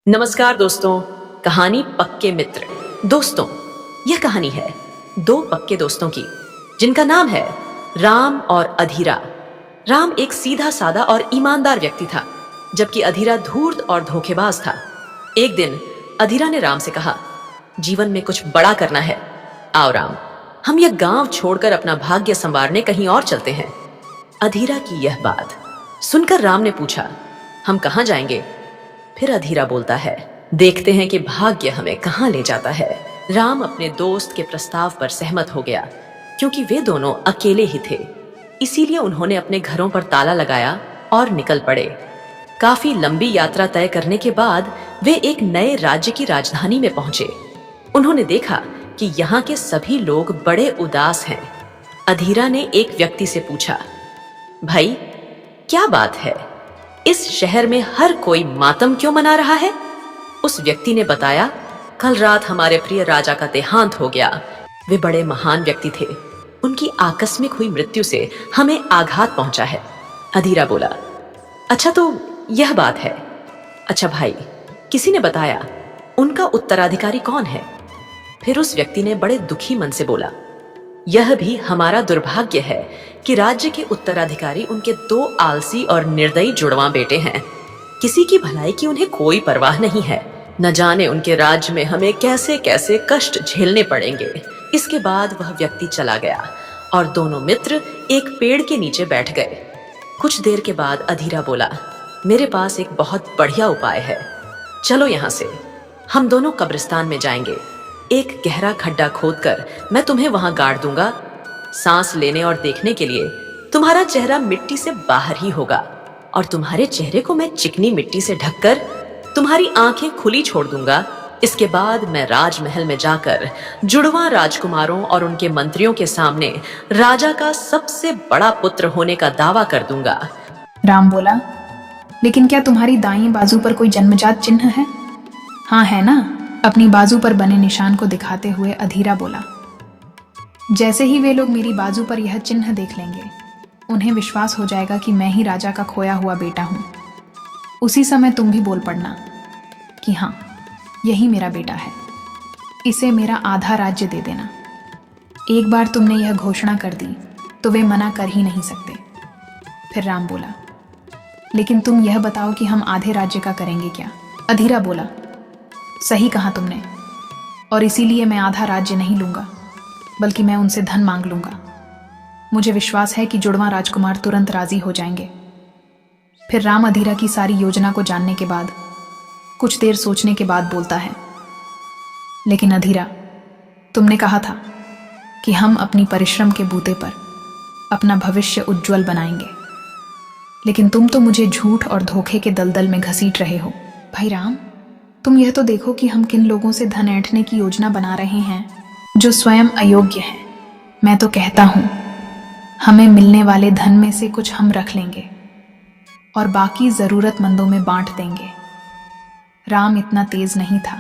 नमस्कार दोस्तों, कहानी पक्के मित्र। दोस्तों, यह कहानी है दो पक्के दोस्तों की जिनका नाम है राम और अधीरा। राम एक सीधा साधा और ईमानदार व्यक्ति था, जबकि अधीरा धूर्त और धोखेबाज था। एक दिन अधीरा ने राम से कहा, जीवन में कुछ बड़ा करना है। आओ राम, हम यह गांव छोड़कर अपना भाग्य संवारने कहीं और चलते हैं। अधीरा की यह बात सुनकर राम ने पूछा, हम कहाँ जाएंगे? फिर अधीरा बोलता है, देखते हैं कि भाग्य हमें कहाँ ले जाता है। राम अपने दोस्त के प्रस्ताव पर सहमत हो गया, क्योंकि वे दोनों अकेले ही थे। इसीलिए उन्होंने अपने घरों पर ताला लगाया और निकल पड़े। काफी लंबी यात्रा तय करने के बाद वे एक नए राज्य की राजधानी में पहुंचे। उन्होंने देखा कि यहाँ के सभी लोग बड़े उदास हैं। अधीरा ने एक व्यक्ति से पूछा, भाई क्या बात है, इस शहर में हर कोई मातम क्यों मना रहा है? उस व्यक्ति ने बताया, कल रात हमारे प्रिय राजा का देहांत हो गया। वे बड़े महान व्यक्ति थे। उनकी आकस्मिक हुई मृत्यु से हमें आघात पहुंचा है। अधीरा बोला, अच्छा तो यह बात है। अच्छा भाई, किसी ने बताया उनका उत्तराधिकारी कौन है? फिर उस व्यक्ति ने बड़े दुखी मन से बोला, यह भी हमारा दुर्भाग्य है कि राज्य के उत्तराधिकारी उनके दो आलसी और निर्दयी जुड़वां बेटे हैं। किसी की भलाई की उन्हें कोई परवाह नहीं है। न जाने उनके राज्य में हमें कैसे कैसे कष्ट झेलने पड़ेंगे। इसके बाद वह व्यक्ति चला गया और दोनों मित्र एक पेड़ के नीचे बैठ गए। कुछ देर के बाद अधीरा बोला, मेरे पास एक बहुत बढ़िया उपाय है। चलो यहाँ से, हम दोनों कब्रिस्तान में जाएंगे। एक गहरा खड्डा खोदकर मैं तुम्हें वहां गाड़ दूंगा। सांस लेने और देखने के लिए तुम्हारा चेहरा मिट्टी से बाहर ही होगा, और तुम्हारे चेहरे को मैं चिकनी मिट्टी से ढककर तुम्हारी आंखें खुली छोड़ दूंगा। इसके बाद मैं राजमहल में जाकर जुड़वां राजकुमारों और उनके मंत्रियों के सामने राजा का सबसे बड़ा पुत्र होने का दावा कर दूंगा। राम बोला, लेकिन क्या तुम्हारी दाईं बाजू पर कोई जन्मजात चिन्ह है? हाँ है ना, अपनी बाजू पर बने निशान को दिखाते हुए अधीरा बोला। जैसे ही वे लोग मेरी बाजू पर यह चिन्ह देख लेंगे, उन्हें विश्वास हो जाएगा कि मैं ही राजा का खोया हुआ बेटा हूं। उसी समय तुम भी बोल पड़ना कि हाँ, यही मेरा बेटा है। इसे मेरा आधा राज्य दे देना। एक बार तुमने यह घोषणा कर दी तो वे मना कर ही नहीं सकते। फिर राम बोला, लेकिन तुम यह बताओ कि हम आधे राज्य का करेंगे क्या? अधीरा बोला, सही कहा तुमने, और इसीलिए मैं आधा राज्य नहीं लूंगा, बल्कि मैं उनसे धन मांग लूंगा। मुझे विश्वास है कि जुड़वां राजकुमार तुरंत राजी हो जाएंगे। फिर राम अधीरा की सारी योजना को जानने के बाद कुछ देर सोचने के बाद बोलता है, लेकिन अधीरा, तुमने कहा था कि हम अपनी परिश्रम के बूते पर अपना भविष्य उज्जवल बनाएंगे, लेकिन तुम तो मुझे झूठ और धोखे के दलदल में घसीट रहे हो। भाई राम, तुम यह तो देखो कि हम किन लोगों से धन ऐंठने की योजना बना रहे हैं, जो स्वयं अयोग्य हैं। मैं तो कहता हूं, हमें मिलने वाले धन में से कुछ हम रख लेंगे और बाकी जरूरतमंदों में बांट देंगे। राम इतना तेज नहीं था।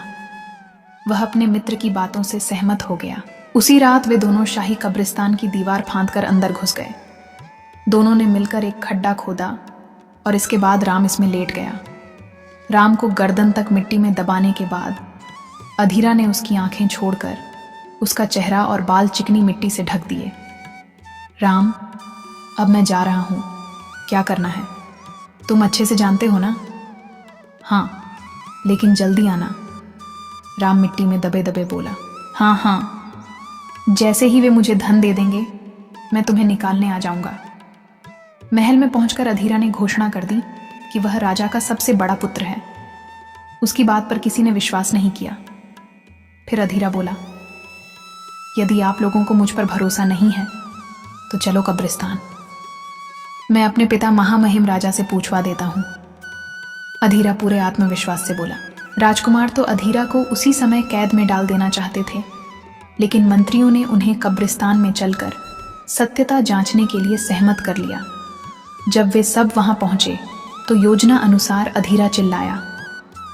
वह अपने मित्र की बातों से सहमत हो गया। उसी रात वे दोनों शाही कब्रिस्तान की दीवार फांदकर अंदर घुस गए। दोनों ने मिलकर एक खड्डा खोदा और इसके बाद राम इसमें लेट गया। राम को गर्दन तक मिट्टी में दबाने के बाद अधीरा ने उसकी आंखें छोड़कर उसका चेहरा और बाल चिकनी मिट्टी से ढक दिए। राम, अब मैं जा रहा हूं, क्या करना है तुम अच्छे से जानते हो ना? हाँ, लेकिन जल्दी आना। राम मिट्टी में दबे दबे बोला, हाँ हाँ, जैसे ही वे मुझे धन दे देंगे मैं तुम्हें निकालने आ जाऊंगा। महल में पहुंचकर अधीरा ने घोषणा कर दी कि वह राजा का सबसे बड़ा पुत्र है। उसकी बात पर किसी ने विश्वास नहीं किया। फिर अधीरा बोला, यदि आप लोगों को मुझ पर भरोसा नहीं है तो चलो कब्रिस्तान। मैं अपने पिता महामहिम राजा से पूछवा देता हूं। अधीरा पूरे आत्मविश्वास से बोला। राजकुमार तो अधीरा को उसी समय कैद में डाल देना चाहते थे, लेकिन मंत्रियों ने उन्हें कब्रिस्तान में चलकर सत्यता जांचने के लिए सहमत कर लिया। जब वे सब वहां पहुंचे तो योजना अनुसार अधीरा चिल्लाया,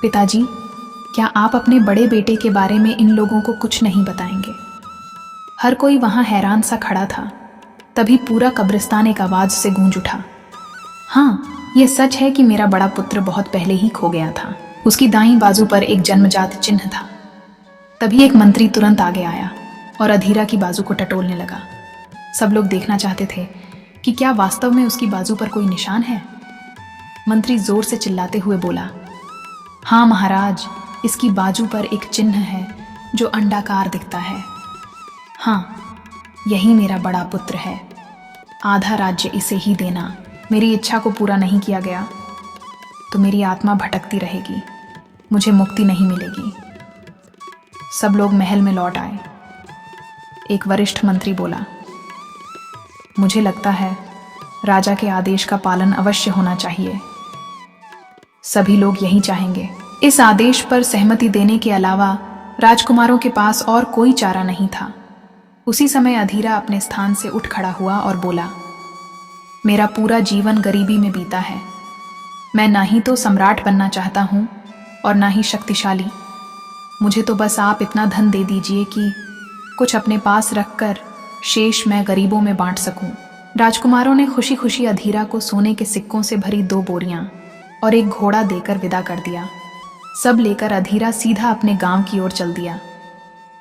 पिताजी, क्या आप अपने बड़े बेटे के बारे में इन लोगों को कुछ नहीं बताएंगे? हर कोई वहां हैरान सा खड़ा था। तभी पूरा कब्रिस्तान एक आवाज से गूंज उठा, हाँ, यह सच है कि मेरा बड़ा पुत्र बहुत पहले ही खो गया था। उसकी दाईं बाजू पर एक जन्मजात चिन्ह था। तभी एक मंत्री तुरंत आगे आया और अधीरा की बाजू को टटोलने लगा। सब लोग देखना चाहते थे कि क्या वास्तव में उसकी बाजू पर कोई निशान है। मंत्री जोर से चिल्लाते हुए बोला, हाँ महाराज, इसकी बाजू पर एक चिन्ह है जो अंडाकार दिखता है। हाँ, यही मेरा बड़ा पुत्र है। आधा राज्य इसे ही देना। मेरी इच्छा को पूरा नहीं किया गया तो मेरी आत्मा भटकती रहेगी, मुझे मुक्ति नहीं मिलेगी। सब लोग महल में लौट आए। एक वरिष्ठ मंत्री बोला, मुझे लगता है राजा के आदेश का पालन अवश्य होना चाहिए। सभी लोग यही चाहेंगे। इस आदेश पर सहमति देने के अलावा राजकुमारों के पास और कोई चारा नहीं था। उसी समय अधीरा अपने स्थान से उठ खड़ा हुआ और बोला, मेरा पूरा जीवन गरीबी में बीता है। मैं ना ही तो सम्राट बनना चाहता हूँ और ना ही शक्तिशाली। मुझे तो बस आप इतना धन दे दीजिए कि कुछ अपने पास रखकर शेष मैं गरीबों में बांट सकूं। राजकुमारों ने खुशी खुशी अधीरा को सोने के सिक्कों से भरी 2 बोरियां और एक घोड़ा देकर विदा कर दिया। सब लेकर अधीरा सीधा अपने गांव की ओर चल दिया।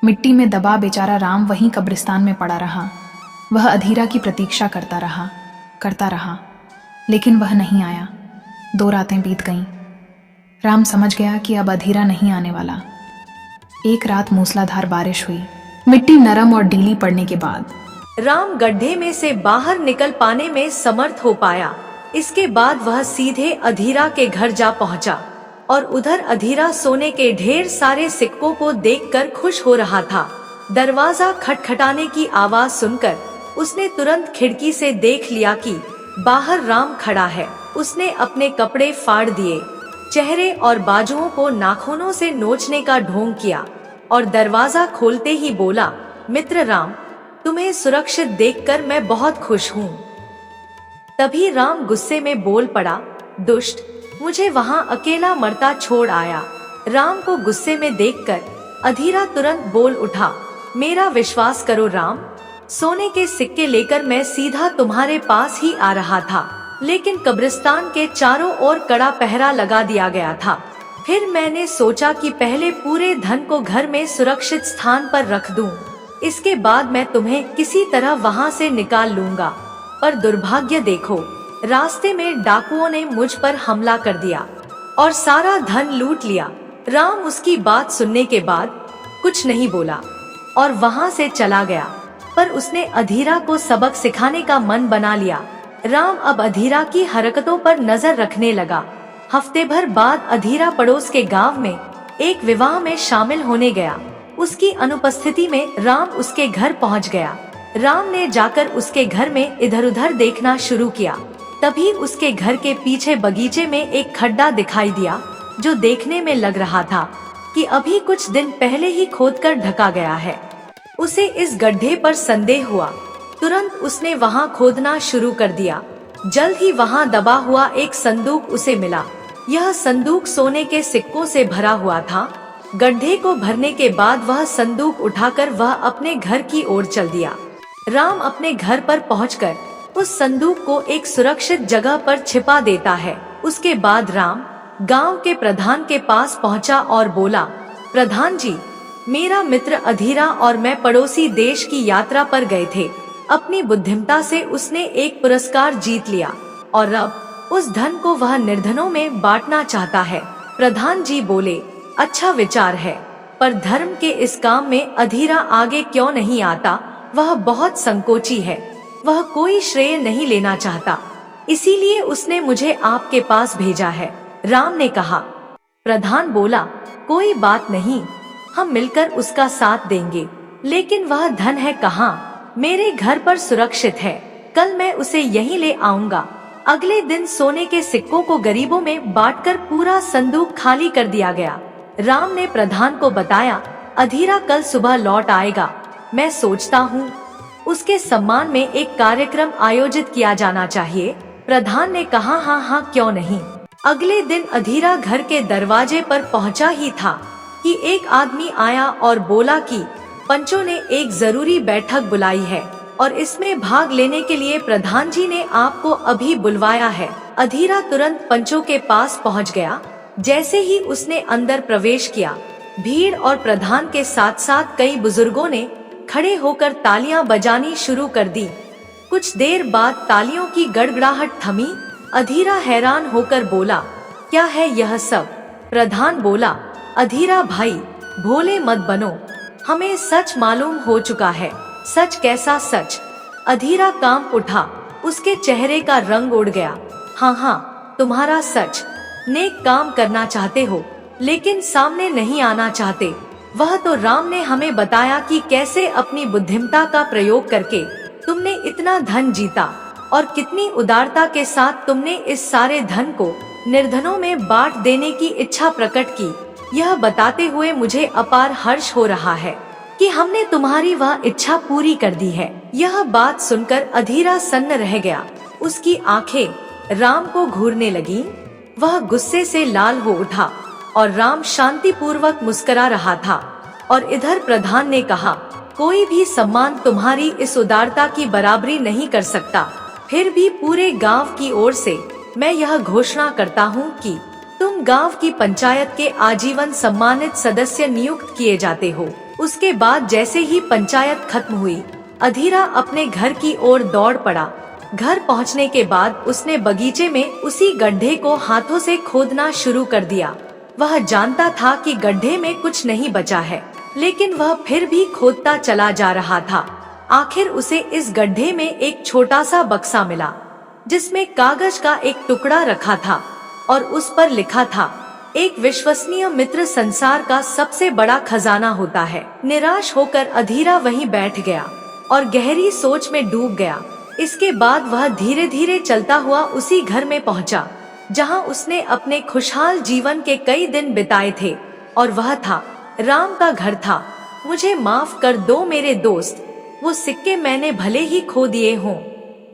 मिट्टी में दबा बेचारा राम वहीं कब्रिस्तान में पड़ा रहा। वह अधीरा की प्रतीक्षा करता रहा, लेकिन वह नहीं आया। 2 रातें बीत गईं। राम समझ गया कि अब अधीरा नहीं आने वाला। एक रात मूसलाधार बारिश हुई। मिट्टी नरम और ढीली पड़ने के बाद राम गड्ढे में से बाहर निकल पाने में समर्थ हो पाया। इसके बाद वह सीधे अधीरा के घर जा पहुंचा और उधर अधीरा सोने के ढेर सारे सिक्कों को देखकर खुश हो रहा था। दरवाजा खटखटाने की आवाज सुनकर उसने तुरंत खिड़की से देख लिया कि बाहर राम खड़ा है। उसने अपने कपड़े फाड़ दिए, चेहरे और बाजुओं को नाखूनों से नोचने का ढोंग किया और दरवाजा खोलते ही बोला, मित्र राम, तुम्हें सुरक्षित देखकर मैं बहुत खुश हूँ। तभी राम गुस्से में बोल पड़ा, दुष्ट, मुझे वहाँ अकेला मरता छोड़ आया। राम को गुस्से में देखकर अधीरा तुरंत बोल उठा, मेरा विश्वास करो राम, सोने के सिक्के लेकर मैं सीधा तुम्हारे पास ही आ रहा था, लेकिन कब्रिस्तान के चारों ओर कड़ा पहरा लगा दिया गया था। फिर मैंने सोचा कि पहले पूरे धन को घर में सुरक्षित स्थान पर रख दूं, इसके बाद मैं तुम्हें किसी तरह वहां से निकाल लूंगा। पर दुर्भाग्य देखो, रास्ते में डाकुओं ने मुझ पर हमला कर दिया और सारा धन लूट लिया। राम उसकी बात सुनने के बाद कुछ नहीं बोला और वहां से चला गया, पर उसने अधीरा को सबक सिखाने का मन बना लिया। राम अब अधीरा की हरकतों पर नजर रखने लगा। हफ्ते भर बाद अधीरा पड़ोस के गांव में एक विवाह में शामिल होने गया। उसकी अनुपस्थिति में राम उसके घर पहुंच गया। राम ने जाकर उसके घर में इधर उधर देखना शुरू किया। तभी उसके घर के पीछे बगीचे में एक खड्डा दिखाई दिया, जो देखने में लग रहा था कि अभी कुछ दिन पहले ही खोदकर ढका गया है। उसे इस गड्ढे पर संदेह हुआ। तुरंत उसने वहां खोदना शुरू कर दिया। जल्द ही वहां दबा हुआ एक संदूक उसे मिला। यह संदूक सोने के सिक्कों से भरा हुआ था। गड्ढे को भरने के बाद वह संदूक उठाकर वह अपने घर की ओर चल दिया। राम अपने घर पर पहुंचकर उस संदूक को एक सुरक्षित जगह पर छिपा देता है। उसके बाद राम गांव के प्रधान के पास पहुंचा और बोला, प्रधान जी, मेरा मित्र अधीरा और मैं पड़ोसी देश की यात्रा पर गए थे। अपनी बुद्धिमत्ता से उसने एक पुरस्कार जीत लिया और अब उस धन को वह निर्धनों में बांटना चाहता है। प्रधान जी बोले, अच्छा विचार है, पर धर्म के इस काम में अधीरा आगे क्यों नहीं आता? वह बहुत संकोची है, वह कोई श्रेय नहीं लेना चाहता, इसीलिए उसने मुझे आपके पास भेजा है। राम ने कहा। प्रधान बोला, कोई बात नहीं, हम मिलकर उसका साथ देंगे, लेकिन वह धन है कहाँ? मेरे घर पर सुरक्षित है, कल मैं उसे यहीं ले आऊंगा। अगले दिन सोने के सिक्कों को गरीबों में बांटकर पूरा संदूक खाली कर दिया गया। राम ने प्रधान को बताया, अधीरा कल सुबह लौट आएगा। मैं सोचता हूँ उसके सम्मान में एक कार्यक्रम आयोजित किया जाना चाहिए। प्रधान ने कहा, हाँ हाँ, क्यों नहीं। अगले दिन अधीरा घर के दरवाजे पर पहुँचा ही था कि एक आदमी आया और बोला कि पंचों ने एक जरूरी बैठक बुलाई है और इसमें भाग लेने के लिए प्रधान जी ने आपको अभी बुलवाया है। अधीरा तुरंत पंचों के पास पहुंच गया जैसे ही उसने अंदर प्रवेश किया, भीड़ और प्रधान के साथ साथ कई बुजुर्गों ने खड़े होकर तालियां बजानी शुरू कर दी। कुछ देर बाद तालियों की गड़गड़ाहट थमी। अधीरा हैरान होकर बोला, क्या है यह सब? प्रधान बोला, अधीरा भाई, भोले मत बनो, हमें सच मालूम हो चुका है। सच? कैसा सच? अधीरा कांप उठा, उसके चेहरे का रंग उड़ गया। हाँ, तुम्हारा सच। नेक काम करना चाहते हो लेकिन सामने नहीं आना चाहते। वह तो राम ने हमें बताया कि कैसे अपनी बुद्धिमत्ता का प्रयोग करके तुमने इतना धन जीता और कितनी उदारता के साथ तुमने इस सारे धन को निर्धनों में बांट देने की इच्छा प्रकट की। यह बताते हुए मुझे अपार हर्ष हो रहा है कि हमने तुम्हारी वह इच्छा पूरी कर दी है। यह बात सुनकर अधीरा सन्न रह गया। उसकी आंखें राम को घूरने लगीं। वह गुस्से से लाल हो उठा और राम शांतिपूर्वक मुस्कुरा रहा था। और इधर प्रधान ने कहा, कोई भी सम्मान तुम्हारी इस उदारता की बराबरी नहीं कर सकता। फिर भी पूरे गांव की ओर से मैं यह घोषणा करता हूँ कि तुम गांव की पंचायत के आजीवन सम्मानित सदस्य नियुक्त किए जाते हो। उसके बाद जैसे ही पंचायत खत्म हुई, अधीरा अपने घर की ओर दौड़ पड़ा। घर पहुंचने के बाद उसने बगीचे में उसी गड्ढे को हाथों से खोदना शुरू कर दिया। वह जानता था कि गड्ढे में कुछ नहीं बचा है, लेकिन वह फिर भी खोदता चला जा रहा था। आखिर उसे इस गड्ढे में एक छोटा सा बक्सा मिला, जिसमें कागज का एक टुकड़ा रखा था और उस पर लिखा था, एक विश्वसनीय मित्र संसार का सबसे बड़ा खजाना होता है। निराश होकर अधीरा वहीं बैठ गया और गहरी सोच में डूब गया। इसके बाद वह धीरे धीरे चलता हुआ उसी घर में पहुंचा, जहां उसने अपने खुशहाल जीवन के कई दिन बिताए थे, और वह था राम का घर था। मुझे माफ कर दो मेरे दोस्त, वो सिक्के मैंने भले ही खो दिए हों,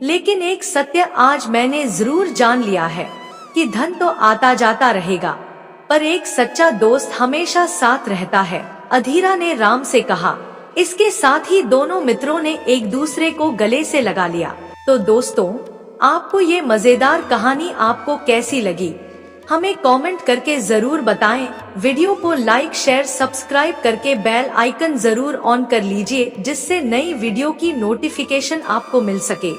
लेकिन एक सत्य आज मैंने जरूर जान लिया है कि धन तो आता जाता रहेगा, पर एक सच्चा दोस्त हमेशा साथ रहता है। अधीरा ने राम से कहा। इसके साथ ही दोनों मित्रों ने एक दूसरे को गले से लगा लिया। तो दोस्तों, आपको ये मजेदार कहानी आपको कैसी लगी, हमें कमेंट करके जरूर बताएं। वीडियो को लाइक, शेयर, सब्सक्राइब करके बेल आइकन जरूर ऑन कर लीजिए, जिससे नई वीडियो की नोटिफिकेशन आपको मिल सके।